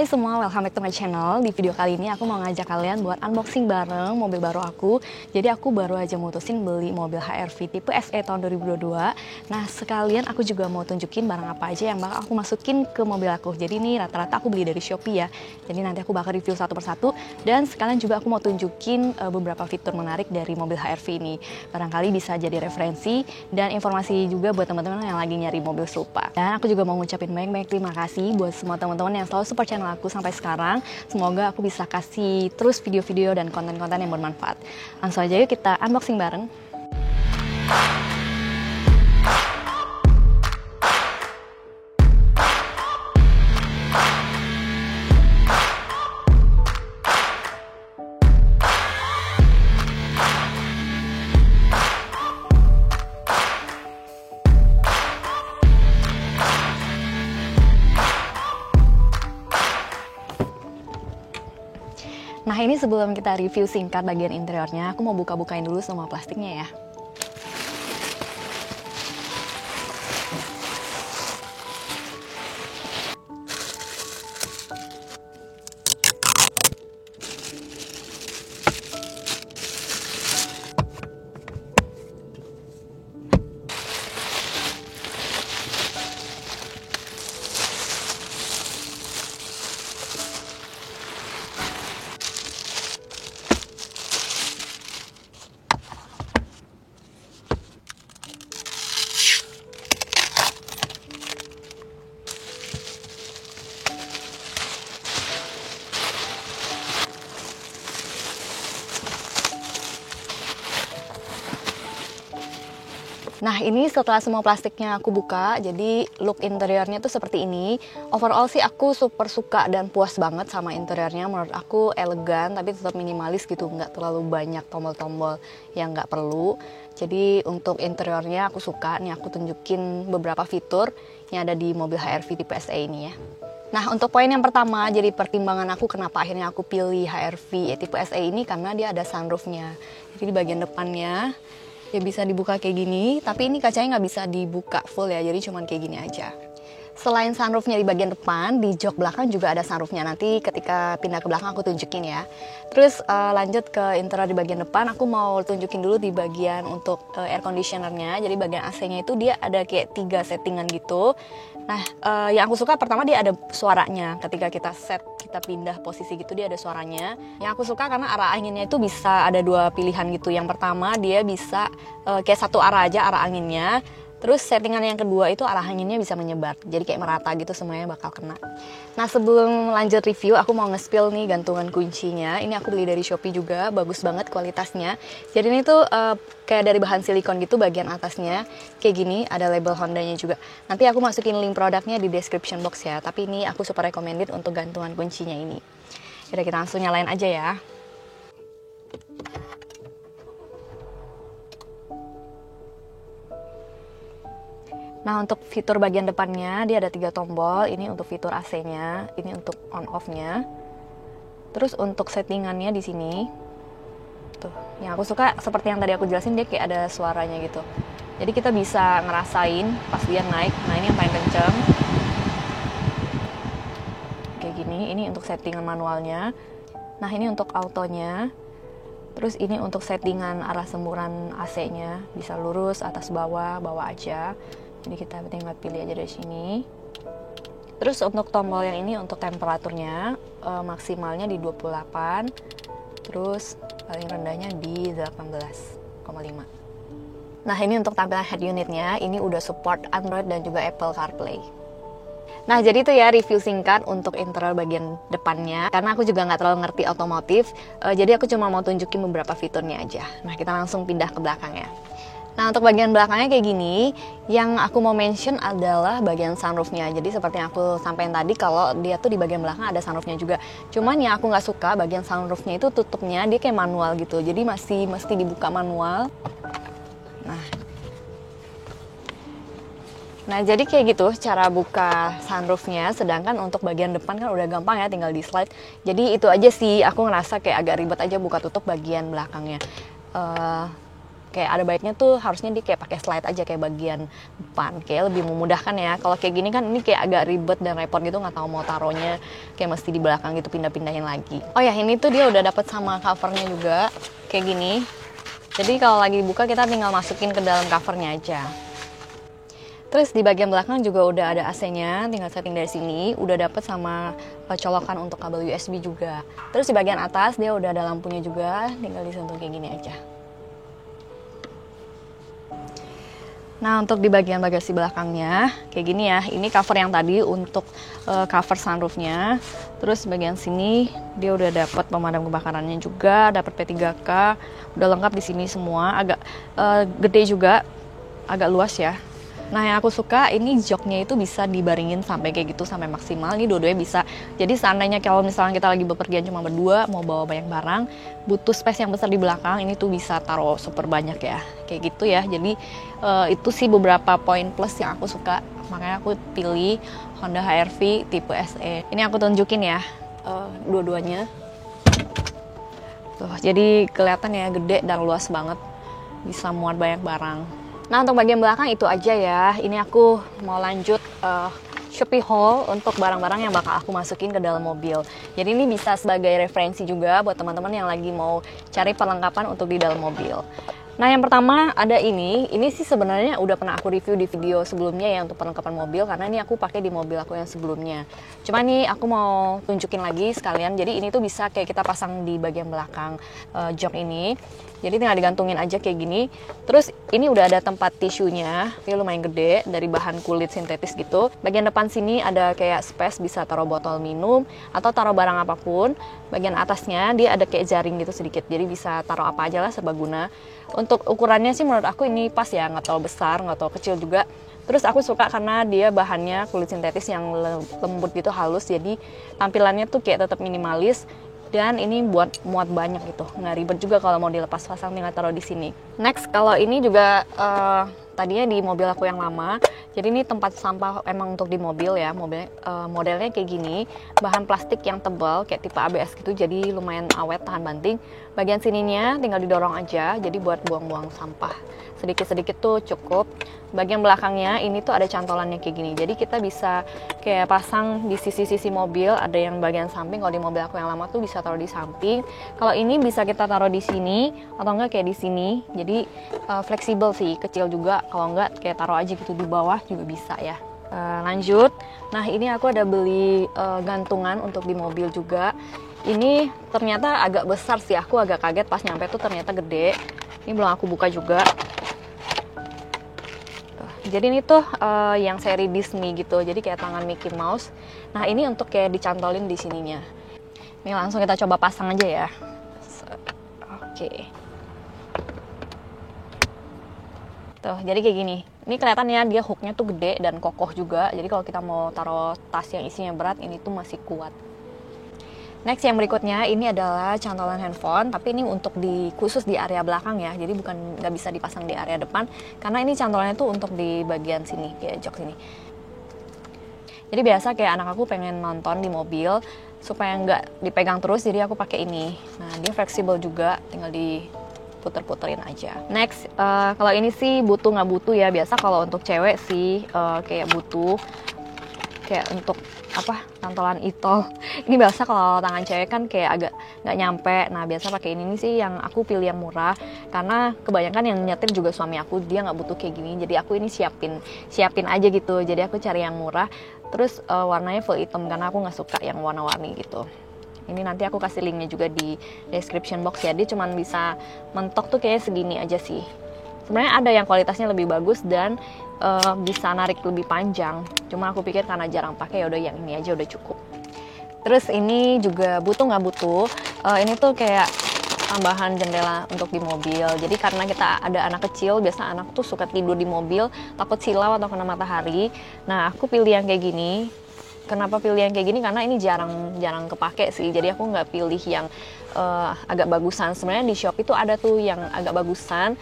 Hai semua, welcome back to my channel. Di video kali ini aku mau ngajak kalian buat unboxing bareng mobil baru aku. Jadi aku baru aja mutusin beli mobil HR-V tipe SE tahun 2022. Nah sekalian aku juga mau tunjukin barang apa aja yang bakal aku masukin ke mobil aku. Jadi ini rata-rata aku beli dari Shopee ya. Jadi nanti aku bakal review satu persatu. Dan sekalian juga aku mau tunjukin beberapa fitur menarik dari mobil HR-V ini. Barangkali bisa jadi referensi dan informasi juga buat teman-teman yang lagi nyari mobil serupa. Dan aku juga mau ngucapin banyak-banyak terima kasih buat semua teman-teman yang selalu support channel aku sampai sekarang. Semoga aku bisa kasih terus video-video dan konten-konten yang bermanfaat. Langsung aja yuk kita unboxing bareng. Nah ini sebelum kita review singkat bagian interiornya, aku mau buka-bukain dulu semua plastiknya ya. Nah ini setelah semua plastiknya aku buka, jadi look interiornya tuh seperti ini. Overall sih aku super suka dan puas banget sama interiornya. Menurut aku elegan tapi tetap minimalis gitu, nggak terlalu banyak tombol-tombol yang nggak perlu. Jadi untuk interiornya aku suka. Nih aku tunjukin beberapa fitur yang ada di mobil HR-V tipe SE ini ya. Nah untuk poin yang pertama, jadi pertimbangan aku kenapa akhirnya aku pilih HR-V tipe SE ini karena dia ada sunroofnya. Jadi di bagian depannya ya bisa dibuka kayak gini, tapi ini kacanya nggak bisa dibuka full ya, jadi cuman kayak gini aja. Selain sunroofnya di bagian depan, di jok belakang juga ada sunroofnya. Nanti ketika pindah ke belakang aku tunjukin ya. Terus lanjut ke interior di bagian depan, aku mau tunjukin dulu di bagian untuk air conditionernya. Jadi bagian AC-nya itu dia ada kayak 3 settingan gitu. Nah yang aku suka pertama dia ada suaranya. Ketika kita kita pindah posisi gitu dia ada suaranya. Yang aku suka karena arah anginnya itu bisa ada 2 pilihan gitu. Yang pertama dia bisa kayak satu arah aja arah anginnya. Terus settingan yang kedua itu arah anginnya bisa menyebar, jadi kayak merata gitu semuanya bakal kena. Nah sebelum lanjut review aku mau nge-spill nih gantungan kuncinya. Ini aku beli dari Shopee juga, bagus banget kualitasnya. Jadi ini tuh kayak dari bahan silikon gitu bagian atasnya. Kayak gini, ada label Hondanya juga. Nanti aku masukin link produknya di description box ya. Tapi ini aku super recommended untuk gantungan kuncinya ini. Yaudah kita langsung nyalain aja ya. Nah untuk fitur bagian depannya dia ada 3 tombol. Ini untuk fitur AC-nya, ini untuk on off-nya. Terus untuk settingannya di sini, tuh, yang aku suka seperti yang tadi aku jelasin dia kayak ada suaranya gitu. Jadi kita bisa ngerasain pas dia naik. Nah ini yang paling kenceng. Kayak gini. Ini untuk settingan manualnya. Nah ini untuk autonya. Terus ini untuk settingan arah semburan AC-nya, bisa lurus, atas bawah, bawah aja. Jadi kita tinggal pilih aja dari sini. Terus untuk tombol yang ini untuk temperaturnya maksimalnya di 28. Terus paling rendahnya di 18,5. Nah ini untuk tampilan head unitnya. Ini udah support Android dan juga Apple CarPlay. Nah jadi itu ya review singkat untuk interior bagian depannya. Karena aku juga nggak terlalu ngerti otomotif, jadi aku cuma mau tunjukin beberapa fiturnya aja. Nah kita langsung pindah ke belakang ya. Nah untuk bagian belakangnya kayak gini, yang aku mau mention adalah bagian sunroofnya. Jadi seperti yang aku sampaikan tadi, kalau dia tuh di bagian belakang ada sunroofnya juga. Cuman yang aku nggak suka bagian sunroofnya itu tutupnya dia kayak manual gitu. Jadi masih mesti dibuka manual. Nah jadi kayak gitu cara buka sunroofnya. Sedangkan untuk bagian depan kan udah gampang ya, tinggal di slide. Jadi itu aja sih, aku ngerasa kayak agak ribet aja buka tutup bagian belakangnya. kayak ada baiknya tuh harusnya dia kayak pakai slide aja kayak bagian depan, kayak lebih memudahkan ya. Kalau kayak gini kan ini kayak agak ribet dan repot gitu, nggak tahu mau taruhnya kayak mesti di belakang gitu, pindah-pindahin lagi. Oh ya, ini tuh dia udah dapet sama covernya juga kayak gini. Jadi kalau lagi dibuka kita tinggal masukin ke dalam covernya aja. Terus di bagian belakang juga udah ada AC-nya, tinggal setting dari sini. Udah dapet sama colokan untuk kabel USB juga. Terus di bagian atas dia udah ada lampunya juga, tinggal disentuh kayak gini aja. Nah, untuk di bagian bagasi belakangnya kayak gini ya. Ini cover yang tadi untuk cover sunroofnya. Terus bagian sini dia udah dapat pemadam kebakarannya juga, dapat P3K, udah lengkap di sini semua. Agak gede juga, agak luas ya. Nah, yang aku suka ini joknya itu bisa dibaringin sampai kayak gitu, sampai maksimal. Ini dua-duanya bisa. Jadi seandainya kalau misalnya kita lagi bepergian cuma berdua, mau bawa banyak barang, butuh space yang besar di belakang, ini tuh bisa taruh super banyak ya. Kayak gitu ya. Jadi itu sih beberapa poin plus yang aku suka. Makanya aku pilih Honda HR-V tipe SE. Ini aku tunjukin ya dua-duanya. Tuh, jadi kelihatan ya gede dan luas banget. Bisa muat banyak barang. Nah, untuk bagian belakang itu aja ya. Ini aku mau lanjut Shopee haul untuk barang-barang yang bakal aku masukin ke dalam mobil. Jadi ini bisa sebagai referensi juga buat teman-teman yang lagi mau cari perlengkapan untuk di dalam mobil. Nah, yang pertama ada ini sih sebenarnya udah pernah aku review di video sebelumnya ya untuk perlengkapan mobil, karena ini aku pakai di mobil aku yang sebelumnya. Cuma nih aku mau tunjukin lagi sekalian. Jadi ini tuh bisa kayak kita pasang di bagian belakang jok ini. Jadi tinggal digantungin aja kayak gini. Terus ini udah ada tempat tisunya, ini lumayan gede dari bahan kulit sintetis gitu. Bagian depan sini ada kayak space, bisa taruh botol minum atau taruh barang apapun. Bagian atasnya dia ada kayak jaring gitu sedikit, jadi bisa taruh apa aja lah, serbaguna. Untuk ukurannya sih menurut aku ini pas ya, nggak terlalu besar, nggak terlalu kecil juga. Terus aku suka karena dia bahannya kulit sintetis yang lembut gitu, halus, jadi tampilannya tuh kayak tetap minimalis. Dan ini buat muat banyak gitu, nggak ribet juga kalau mau dilepas pasang, tinggal taruh di sini. Next, kalau ini juga tadinya di mobil aku yang lama. Jadi ini tempat sampah emang untuk di mobil ya, modelnya kayak gini, bahan plastik yang tebal kayak tipe ABS gitu, jadi lumayan awet, tahan banting. Bagian sininya tinggal didorong aja, jadi buat buang-buang sampah. Sedikit-sedikit tuh cukup. Bagian belakangnya ini tuh ada cantolannya kayak gini, jadi kita bisa kayak pasang di sisi-sisi mobil, ada yang bagian samping. Kalau di mobil aku yang lama tuh bisa taruh di samping. Kalau ini bisa kita taruh di sini atau enggak kayak di sini, jadi fleksibel sih, kecil juga. Kalau enggak kayak taruh aja gitu di bawah juga bisa ya. Lanjut, nah ini aku ada beli gantungan untuk di mobil juga. Ini ternyata agak besar sih, aku agak kaget pas nyampe tuh ternyata gede. Ini belum aku buka juga. Jadi ini tuh yang seri Disney gitu, jadi kayak tangan Mickey Mouse. Nah, ini untuk kayak dicantolin di sininya. Ini langsung kita coba pasang aja ya. Oke. Tuh, jadi kayak gini. Ini kelihatannya dia hooknya tuh gede dan kokoh juga. Jadi kalau kita mau taruh tas yang isinya berat, ini tuh masih kuat. Next, yang berikutnya ini adalah cantolan handphone, tapi ini untuk khusus di area belakang ya, jadi nggak bisa dipasang di area depan, karena ini cantolannya tuh untuk di bagian sini, kayak jok sini. Jadi biasa kayak anak aku pengen nonton di mobil, supaya nggak dipegang terus, jadi aku pakai ini. Nah, dia fleksibel juga, tinggal diputer-puterin aja. Next, kalau ini sih butuh nggak butuh ya, biasa kalau untuk cewek sih kayak butuh, kayak untuk cantolan itol. Ini biasa kalau tangan cewek kan kayak agak nggak nyampe. Nah, biasa pakai ini sih yang aku pilih yang murah, karena kebanyakan yang nyetir juga suami aku, dia nggak butuh kayak gini. Jadi aku ini siapin aja gitu. Jadi aku cari yang murah. Terus warnanya full hitam karena aku nggak suka yang warna-warni gitu. Ini nanti aku kasih linknya juga di description box ya. Dia cuman bisa mentok tuh kayak segini aja sih. Sebenarnya ada yang kualitasnya lebih bagus dan bisa narik lebih panjang. Cuma aku pikir karena jarang pakai, ya udah yang ini aja udah cukup. Terus ini juga butuh nggak butuh. Ini tuh kayak tambahan jendela untuk di mobil. Jadi karena kita ada anak kecil, biasa anak tuh suka tidur di mobil, takut silau atau kena matahari. Nah, aku pilih yang kayak gini. Kenapa pilih yang kayak gini? Karena ini jarang kepake sih. Jadi aku nggak pilih yang agak bagusan. Sebenarnya di Shopee itu ada tuh yang agak bagusan.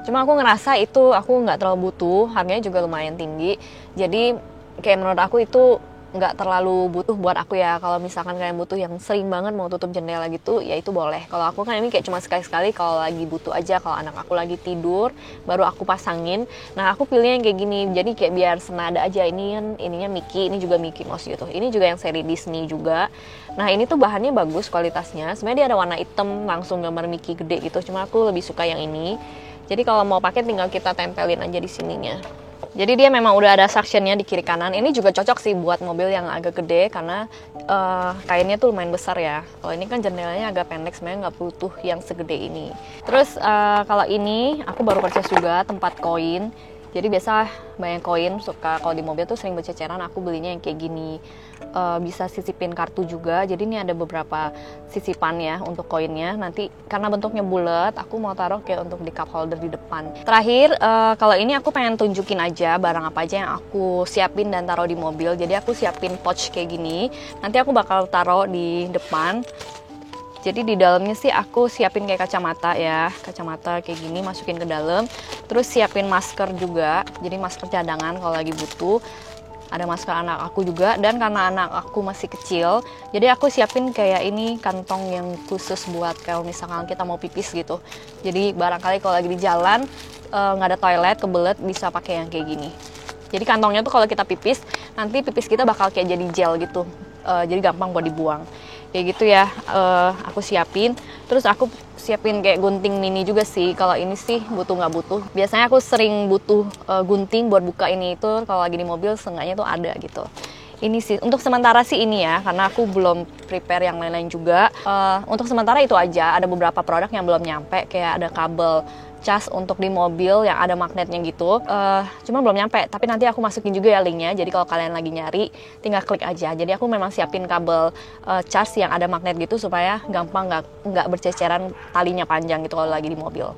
Cuma aku ngerasa itu aku nggak terlalu butuh, harganya juga lumayan tinggi. Jadi kayak menurut aku itu nggak terlalu butuh buat aku ya. Kalau misalkan kalian butuh yang sering banget mau tutup jendela gitu, ya itu boleh. Kalau aku kan ini kayak cuma sekali-sekali kalau lagi butuh aja, kalau anak aku lagi tidur baru aku pasangin. Nah aku pilih yang kayak gini, jadi kayak biar senada aja. Ini kan ininya Mickey, ini juga Mickey Mouse gitu. Ini juga yang seri Disney juga. Nah ini tuh bahannya bagus kualitasnya. Sebenarnya dia ada warna hitam langsung gambar Mickey gede gitu. Cuma aku lebih suka yang ini. Jadi kalau mau pakai tinggal kita tempelin aja di sininya. Jadi dia memang udah ada suctionnya di kiri kanan. Ini juga cocok sih buat mobil yang agak gede karena kainnya tuh lumayan besar ya. Kalau ini kan jendelanya agak pendek, sebenarnya nggak butuh yang segede ini. Terus kalau ini aku baru purchase juga tempat koin. Jadi biasa banyak koin, suka kalau di mobil tuh sering berceceran, aku belinya yang kayak gini. Bisa sisipin kartu juga, jadi ini ada beberapa sisipan ya untuk koinnya. Nanti karena bentuknya bulat, aku mau taruh kayak untuk di cup holder di depan. Terakhir, kalau ini aku pengen tunjukin aja barang apa aja yang aku siapin dan taruh di mobil. Jadi aku siapin pouch kayak gini, nanti aku bakal taruh di depan. Jadi di dalamnya sih aku siapin kayak kacamata ya, kacamata kayak gini masukin ke dalam. Terus siapin masker juga, jadi masker cadangan kalau lagi butuh. Ada masker anak aku juga, dan karena anak aku masih kecil, jadi aku siapin kayak ini kantong yang khusus buat kalau misalkan kita mau pipis gitu. Jadi barangkali kalau lagi di jalan nggak ada toilet, kebelet, bisa pakai yang kayak gini. Jadi kantongnya tuh kalau kita pipis, nanti pipis kita bakal kayak jadi gel gitu, jadi gampang buat dibuang. Kayak gitu ya, aku siapin. Terus aku siapin kayak gunting mini juga sih. Kalau ini sih butuh nggak butuh. Biasanya aku sering butuh gunting buat buka ini itu. Kalau lagi di mobil seenggaknya tuh ada gitu. Ini sih untuk sementara sih ini ya, karena aku belum prepare yang lain-lain juga. Untuk sementara itu aja. Ada beberapa produk yang belum nyampe, kayak ada kabel cas untuk di mobil yang ada magnetnya gitu, cuma belum nyampe, tapi nanti aku masukin juga ya linknya. Jadi kalau kalian lagi nyari tinggal klik aja. Jadi aku memang siapin kabel cas yang ada magnet gitu supaya gampang, nggak berceceran, talinya panjang gitu kalau lagi di mobil.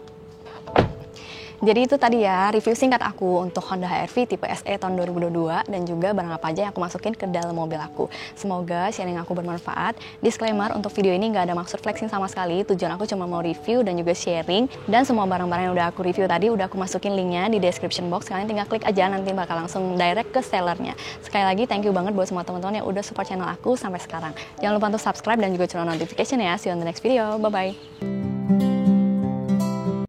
Jadi itu tadi ya review singkat aku untuk Honda HR-V tipe SE tahun 2022 dan juga barang apa aja yang aku masukin ke dalam mobil aku. Semoga sharing aku bermanfaat. Disclaimer, untuk video ini nggak ada maksud flexing sama sekali. Tujuan aku cuma mau review dan juga sharing. Dan semua barang-barang yang udah aku review tadi udah aku masukin linknya di description box. Kalian tinggal klik aja, nanti bakal langsung direct ke sellernya. Sekali lagi thank you banget buat semua teman-teman yang udah support channel aku sampai sekarang. Jangan lupa untuk subscribe dan juga turn on notification ya. See you on the next video. Bye-bye.